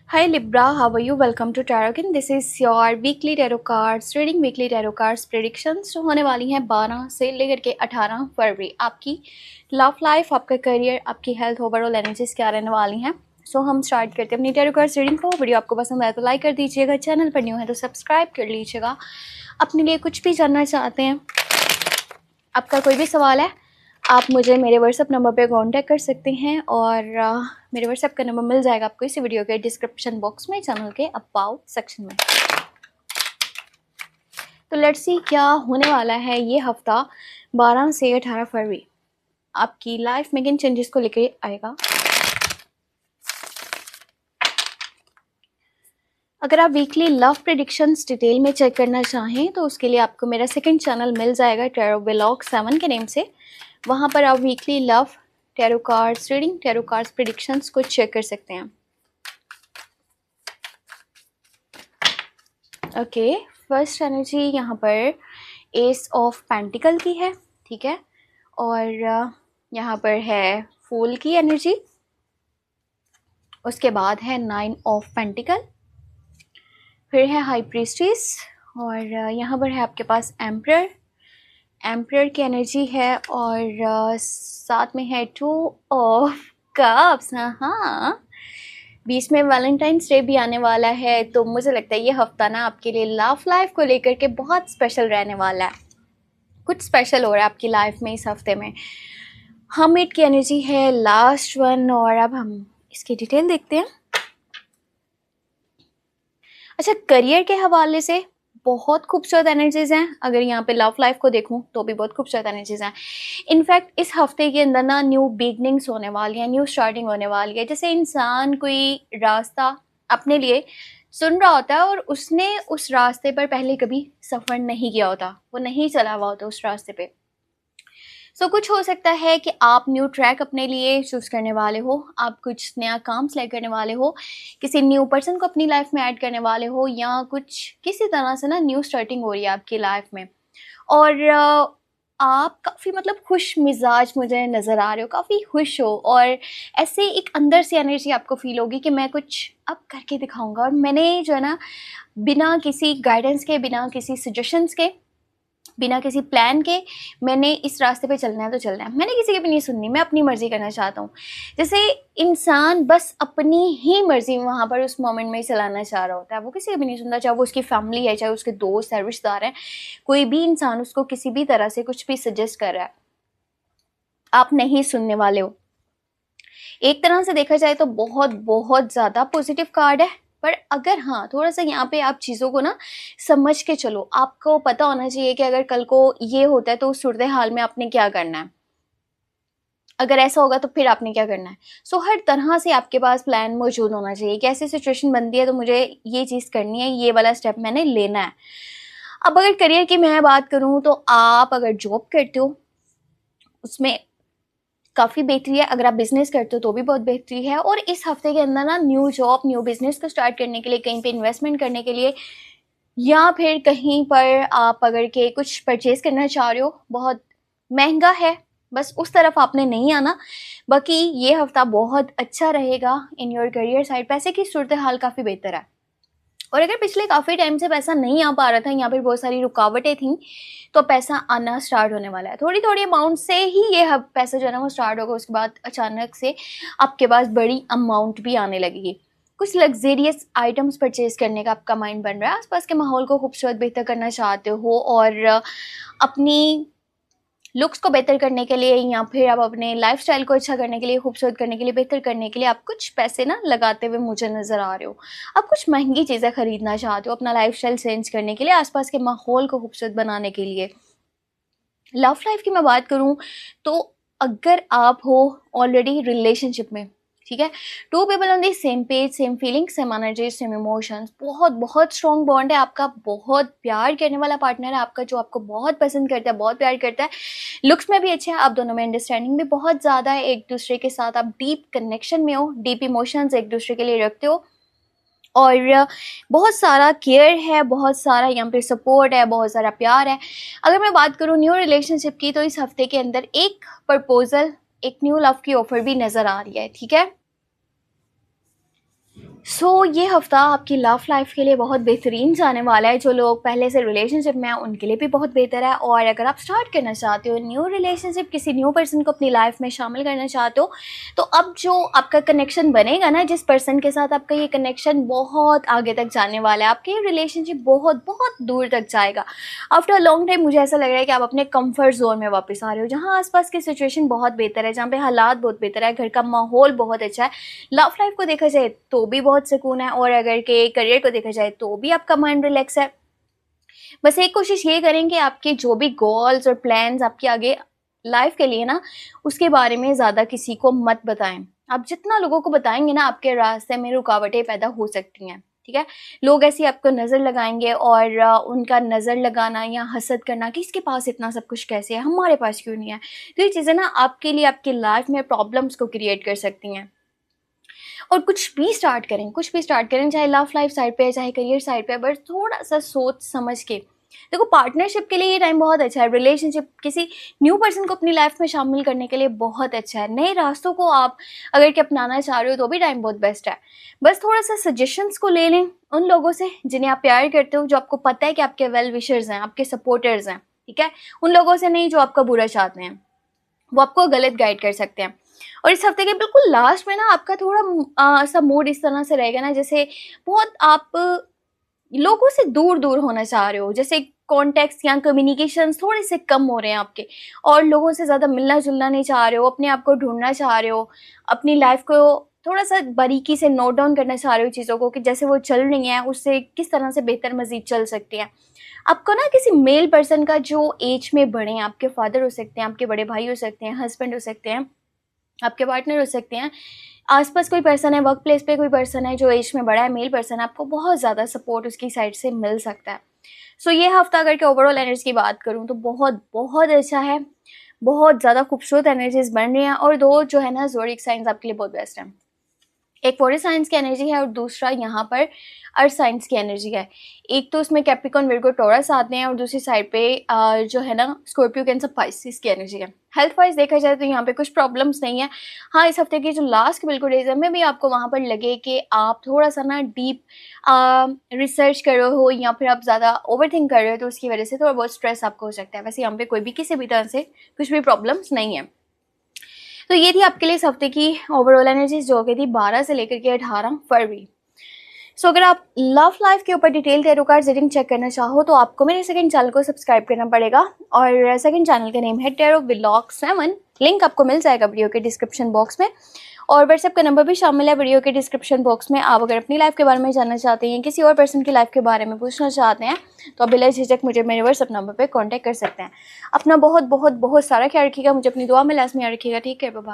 Hi Libra, how are you? Welcome to Tarokin. This is your weekly tarot cards reading, weekly tarot cards predictions जो होने वाली हैं 12 से लेकर के 18 फरवरी। आपकी लव लाइफ, आपका करियर, आपकी हेल्थ, ओवरऑल एनर्जीज क्या रहने वाली हैं। सो हम स्टार्ट करते हैं अपनी टैरो कार्ड्स रीडिंग को। वीडियो आपको पसंद आए तो लाइक कर दीजिएगा, चैनल पर न्यू है तो सब्सक्राइब कर लीजिएगा। अपने लिए कुछ भी जानना चाहते हैं, आपका कोई भी सवाल है, आप मुझे मेरे व्हाट्सअप नंबर पे कांटेक्ट कर सकते हैं और मेरे व्हाट्सअप का नंबर मिल जाएगा आपको इसी वीडियो के डिस्क्रिप्शन बॉक्स में, चैनल के अबाउट सेक्शन में। तो लेट्स सी क्या होने वाला है ये हफ्ता 12 से 18 फरवरी आपकी लाइफ में किन चेंजेस को लेकर आएगा। अगर आप वीकली लव प्रेडिक्शंस डिटेल में चेक करना चाहें तो उसके लिए आपको मेरा सेकंड चैनल मिल जाएगा टैरो व्लॉग 7 के नेम से। वहाँ पर आप weekly love tarot cards reading, tarot cards predictions को चेक कर सकते हैं। ओके, फर्स्ट एनर्जी यहाँ पर एस ऑफ पेंटिकल की है, ठीक है, और यहाँ पर है फूल की एनर्जी। उसके बाद है 9 ऑफ पेंटिकल, फिर है हाई प्रीस्टिस, और यहाँ पर है आपके पास एम्परर की एनर्जी है, और साथ में है 2 ऑफ कप्स। हाँ, बीच में वैलेंटाइंस डे भी आने वाला है, तो मुझे लगता है ये हफ्ता ना आपके लिए लव लाइफ को लेकर के बहुत स्पेशल रहने वाला है। कुछ स्पेशल हो रहा है आपकी लाइफ में इस हफ्ते में। हर्मिट की एनर्जी है लास्ट वन, और अब हम इसकी डिटेल देखते हैं। अच्छा, करियर के हवाले से बहुत खूबसूरत एनर्जीज हैं। अगर यहाँ पे लव लाइफ को देखूँ तो भी बहुत खूबसूरत एनर्जीज हैं। इनफैक्ट इस हफ्ते के अंदर ना न्यू बिगनिंग्स होने वाली हैं, न्यू स्टार्टिंग होने वाली है। जैसे इंसान कोई रास्ता अपने लिए सुन रहा होता है और उसने उस रास्ते पर पहले कभी सफ़र नहीं किया होता, वो नहीं चला हुआ होता उस रास्ते पे। सो कुछ हो सकता है कि आप न्यू ट्रैक अपने लिए चूज़ करने वाले हो, आप कुछ नया काम सेलेक्ट करने वाले हो, किसी न्यू पर्सन को अपनी लाइफ में ऐड करने वाले हो, या कुछ किसी तरह से ना न्यू स्टार्टिंग हो रही है आपकी लाइफ में। और आप काफ़ी मतलब खुश मिजाज मुझे नज़र आ रहे हो, काफ़ी खुश हो, और ऐसे एक अंदर से एनर्जी आपको फील होगी कि मैं कुछ अब करके दिखाऊंगा। और मैंने जो है ना, बिना किसी गाइडेंस के, बिना किसी सजेशंस के, बिना किसी प्लान के मैंने इस रास्ते पे चलना है तो चलना है। मैंने किसी की भी नहीं सुननी, मैं अपनी मर्जी करना चाहता हूँ। जैसे इंसान बस अपनी ही मर्जी वहाँ पर उस मोमेंट में ही चलाना चाह रहा होता है, वो किसी की भी नहीं सुनता, चाहे वो उसकी फैमिली है, चाहे उसके दोस्त है, रिश्तेदार हैं, कोई भी इंसान उसको किसी भी तरह से कुछ भी सजेस्ट कर रहा है, आप नहीं सुनने वाले हो। एक तरह से देखा जाए तो बहुत बहुत ज़्यादा पॉजिटिव कार्ड है। पर अगर हाँ, थोड़ा सा यहाँ पे आप चीज़ों को ना समझ के चलो, आपको पता होना चाहिए कि अगर कल को ये होता है तो उस सूरत हाल में आपने क्या करना है, अगर ऐसा होगा तो फिर आपने क्या करना है। सो हर तरह से आपके पास प्लान मौजूद होना चाहिए कि ऐसी सिचुएशन बनती है तो मुझे ये चीज़ करनी है, ये वाला स्टेप मैंने लेना है। अब अगर करियर की मैं बात करूँ तो आप अगर जॉब करते हो उसमें काफ़ी बेहतरी है, अगर आप बिजनेस करते हो तो भी बहुत बेहतरी है। और इस हफ्ते के अंदर ना न्यू जॉब, न्यू बिजनेस को स्टार्ट करने के लिए, कहीं पे इन्वेस्टमेंट करने के लिए, या फिर कहीं पर आप अगर के कुछ परचेज करना चाह रहे हो, बहुत महंगा है, बस उस तरफ आपने नहीं आना। बाकी ये हफ्ता बहुत अच्छा रहेगा इन योर करियर साइड। पैसे की सूरत हाल काफ़ी बेहतर है, और अगर पिछले काफ़ी टाइम से पैसा नहीं आ पा रहा था, यहाँ पर बहुत सारी रुकावटें थी, तो पैसा आना स्टार्ट होने वाला है। थोड़ी थोड़ी अमाउंट से ही ये पैसा जो है ना वो स्टार्ट होगा, उसके बाद अचानक से आपके पास बड़ी अमाउंट भी आने लगेगी। कुछ लग्जेरियस आइटम्स परचेज करने का आपका माइंड बन रहा है, आसपास के माहौल को खूबसूरत बेहतर करना चाहते हो, और अपनी लुक्स को बेहतर करने के लिए, या फिर आप अपने लाइफस्टाइल को अच्छा करने के लिए, खूबसूरत करने के लिए, बेहतर करने के लिए आप कुछ पैसे ना लगाते हुए मुझे नज़र आ रहे हो। आप कुछ महंगी चीज़ें खरीदना चाहते हो अपना लाइफस्टाइल चेंज करने के लिए, आसपास के माहौल को खूबसूरत बनाने के लिए। लव लाइफ की मैं बात करूं तो अगर आप हो ऑलरेडी रिलेशनशिप में, ठीक है, two people on the same page, same feeling, same energy, same emotions, बहुत बहुत स्ट्रॉन्ग बॉन्ड है आपका, बहुत प्यार करने वाला पार्टनर है आपका, जो आपको बहुत पसंद करता है, बहुत प्यार करता है, लुक्स में भी अच्छे हैं, आप दोनों में अंडरस्टैंडिंग भी बहुत ज़्यादा है, एक दूसरे के साथ आप डीप कनेक्शन में हो, डीप इमोशंस एक दूसरे के लिए रखते हो, और बहुत सारा केयर है, बहुत सारा यहाँ पे सपोर्ट है, बहुत सारा प्यार है। अगर मैं बात करूँ न्यू रिलेशनशिप की तो इस हफ्ते के अंदर एक प्रपोजल, एक न्यू लव की ऑफर भी नज़र आ रही है, ठीक है। ये हफ़्ता आपकी लव लाइफ के लिए बहुत बेहतरीन जाने वाला है। जो लोग पहले से रिलेशनशिप में हैं उनके लिए भी बहुत बेहतर है, और अगर आप स्टार्ट करना चाहते हो न्यू रिलेशनशिप, किसी न्यू पर्सन को अपनी लाइफ में शामिल करना चाहते हो, तो अब जो आपका कनेक्शन बनेगा ना, जिस पर्सन के साथ आपका ये कनेक्शन बहुत आगे तक जाने वाला है, आपके ये रिलेशनशिप बहुत बहुत दूर तक जाएगा। आफ्टर अ लॉन्ग टाइम मुझे ऐसा लग रहा है कि आप अपने कंफर्ट जोन में वापस आ रहे हो, जहाँ आसपास की सिचुएशन बहुत बेहतर है, जहाँ पे हालात बहुत बेहतर है, घर का माहौल बहुत अच्छा है। लव लाइफ को देखा जाए तो भी बहुत सुकून है, और अगर के करियर को देखा जाए तो भी आपका माइंड रिलैक्स है। बस एक कोशिश ये करें कि आपके जो भी गोल्स और प्लान्स आपके आगे लाइफ के लिए ना, उसके बारे में ज़्यादा किसी को मत बताएं। आप जितना लोगों को बताएंगे ना, आपके रास्ते में रुकावटें पैदा हो सकती हैं। ठीक है, लोग ऐसी आपको नज़र लगाएंगे, और उनका नज़र लगाना या हसद करना कि इसके पास इतना सब कुछ कैसे है, हमारे पास क्यों नहीं है, तो ये चीज़ें ना आपके लिए आपकी लाइफ में प्रॉब्लम्स को क्रिएट कर सकती हैं। और कुछ भी स्टार्ट करें, चाहे लव लाइफ साइड पे है, चाहे करियर साइड पे है, बट थोड़ा सा सोच समझ के देखो। पार्टनरशिप के लिए ये टाइम बहुत अच्छा है, रिलेशनशिप, किसी न्यू पर्सन को अपनी लाइफ में शामिल करने के लिए बहुत अच्छा है। नए रास्तों को आप अगर के अपनाना चाह रहे हो तो भी टाइम बहुत बेस्ट है। बस थोड़ा सा सजेशंस को ले लें उन लोगों से जिन्हें आप प्यार करते हो, जो आपको पता है कि आपके वेल विशर्स हैं, आपके सपोर्टर्स हैं। ठीक है, उन लोगों से नहीं जो आपका बुरा चाहते हैं, वो आपको गलत गाइड कर सकते हैं। और इस हफ्ते के बिल्कुल लास्ट में ना आपका थोड़ा सा मूड इस तरह से रहेगा ना, जैसे बहुत आप लोगों से दूर दूर होना चाह रहे हो, जैसे कॉन्टेक्ट या कम्युनिकेशंस थोड़े से कम हो रहे हैं आपके, और लोगों से ज़्यादा मिलना जुलना नहीं चाह रहे हो, अपने आप को ढूंढना चाह रहे हो, अपनी लाइफ को थोड़ा सा बारीकी से नोट डाउन करना चाह रहे हो चीज़ों को, कि जैसे वो चल रही हैं उससे किस तरह से बेहतर मजीद चल सकती हैं। आपको ना किसी मेल पर्सन का जो एज में बड़े हैं, आपके फादर हो सकते हैं, आपके बड़े भाई हो सकते हैं, हस्बैंड हो सकते हैं, आपके पार्टनर हो सकते हैं, आसपास कोई पर्सन है, वर्क प्लेस पे कोई पर्सन है जो एज में बड़ा है, मेल पर्सन है, आपको बहुत ज़्यादा सपोर्ट उसकी साइड से मिल सकता है। ये हफ्ता अगर के ओवरऑल एनर्जी की बात करूँ तो बहुत बहुत अच्छा है, बहुत ज़्यादा खूबसूरत एनर्जीज बन रही हैं, और दो जो है ना ज़ोडिएक साइंस आपके लिए बहुत बेस्ट है। एक वाटर साइंस की एनर्जी है और दूसरा यहाँ पर अर्थ साइंस की एनर्जी है। एक तो उसमें कैप्रिकॉर्न, विर्गो, टॉरस आते हैं, और दूसरी साइड पे जो है ना स्कॉर्पियो, कैंसर, पाइसिस की एनर्जी है। हेल्थ वाइज देखा जाए तो यहाँ पे कुछ प्रॉब्लम्स नहीं है। हाँ, इस हफ्ते की जो लास्ट के बिल्कुल डेज है में भी आपको वहाँ पर लगे कि आप थोड़ा सा ना डीप रिसर्च कर रहे हो, या फिर आप ज़्यादा ओवर थिंक कर रहे हो, तो उसकी वजह से थोड़ा बहुत स्ट्रेस आपको हो सकता है। वैसे यहाँ पे कोई भी किसी भी तरह से कुछ भी प्रॉब्लम्स नहीं है। तो ये थी आपके लिए इस हफ्ते की ओवरऑल एनर्जीज, जो कि थी 12 से लेकर के 18 फरवरी। अगर आप लव लाइफ के ऊपर detail tarot card reading check करना चाहो तो आपको मेरे सेकंड चैनल को सब्सक्राइब करना पड़ेगा, और सेकंड चैनल का नेम है टैरो व्लॉग 7। लिंक आपको मिल जाएगा वीडियो के डिस्क्रिप्शन बॉक्स में, और व्हाट्सएप का नंबर भी शामिल है वीडियो के डिस्क्रिप्शन बॉक्स में। आप अगर अपनी लाइफ के बारे में जानना चाहते हैं, किसी और पर्सन की लाइफ के बारे में पूछना चाहते हैं, तो आप बिला झिझक मुझे मेरे व्हाट्सएप नंबर पर कॉन्टैक्ट कर सकते हैं। अपना बहुत बहुत बहुत सारा ख्याल रखिएगा, मुझे अपनी दुआ में लाजमी याद रखिएगा। ठीक है, बाय।